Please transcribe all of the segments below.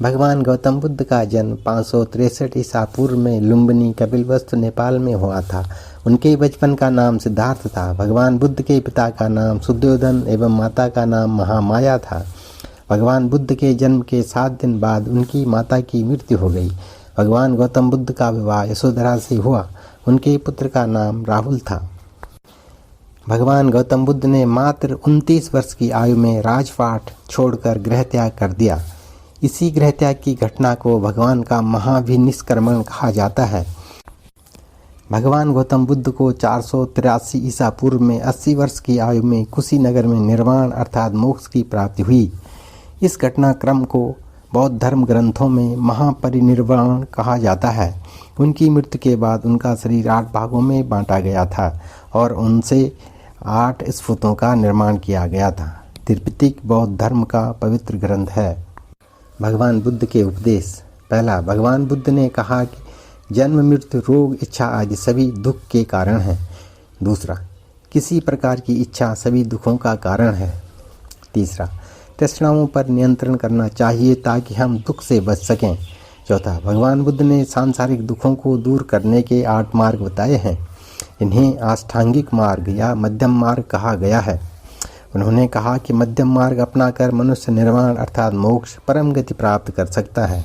भगवान गौतम बुद्ध का जन्म 563 ईसा पूर्व में लुम्बिनी कपिलवस्तु नेपाल में हुआ था। उनके बचपन का नाम सिद्धार्थ था। भगवान बुद्ध के पिता का नाम सुद्योधन एवं माता का नाम महामाया था। भगवान बुद्ध के जन्म के 7 दिन बाद उनकी माता की मृत्यु हो गई। भगवान गौतम बुद्ध का विवाह यशोधरा से हुआ। उनके पुत्र का नाम राहुल था। भगवान गौतम बुद्ध ने मात्र 29 वर्ष की आयु में राजपाट छोड़कर गृह त्याग कर दिया। इसी गृह त्याग की घटना को भगवान का महाभिनिष्क्रमण कहा जाता है। भगवान गौतम बुद्ध को 483 ईसा पूर्व में 80 वर्ष की आयु में कुशीनगर में निर्वाण अर्थात मोक्ष की प्राप्ति हुई। इस घटनाक्रम को बौद्ध धर्म ग्रंथों में महापरिनिर्वाण कहा जाता है। उनकी मृत्यु के बाद उनका शरीर 8 भागों में बांटा गया था और उनसे 8 स्फूर्तों का निर्माण किया गया था। त्रिपिटक बौद्ध धर्म का पवित्र ग्रंथ है। भगवान बुद्ध के उपदेश। पहला, भगवान बुद्ध ने कहा कि जन्म, मृत्यु, रोग, इच्छा आदि सभी दुख के कारण हैं। दूसरा, किसी प्रकार की इच्छा सभी दुखों का कारण है। तीसरा, तृष्णाओं पर नियंत्रण करना चाहिए ताकि हम दुख से बच सकें। चौथा, भगवान बुद्ध ने सांसारिक दुखों को दूर करने के 8 मार्ग बताए हैं। इन्हें अष्टांगिक मार्ग या मध्यम मार्ग कहा गया है। उन्होंने कहा कि मध्यम मार्ग अपनाकर मनुष्य निर्वाण अर्थात मोक्ष परम गति प्राप्त कर सकता है।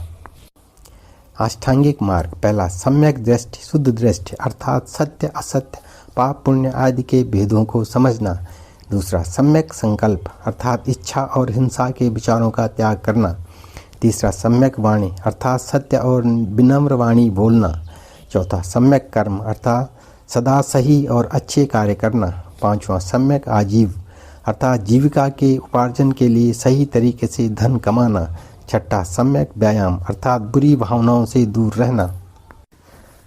अष्टांगिक मार्ग। पहला, सम्यक दृष्टि, शुद्ध दृष्टि अर्थात सत्य असत्य पाप पुण्य आदि के भेदों को समझना। दूसरा, सम्यक संकल्प अर्थात इच्छा और हिंसा के विचारों का त्याग करना। तीसरा, सम्यक वाणी अर्थात सत्य और विनम्र वाणी बोलना। चौथा, सम्यक कर्म अर्थात सदा सही और अच्छे कार्य करना। पांचवा, सम्यक आजीव अर्थात जीविका के उपार्जन के लिए सही तरीके से धन कमाना। छठा, सम्यक व्यायाम अर्थात बुरी भावनाओं से दूर रहना।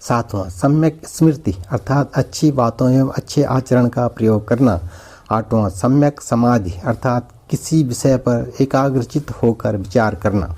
सातवां, सम्यक स्मृति अर्थात अच्छी बातों एवं अच्छे आचरण का प्रयोग करना। आठवां, सम्यक समाधि अर्थात किसी विषय पर एकाग्रचित्त होकर विचार करना।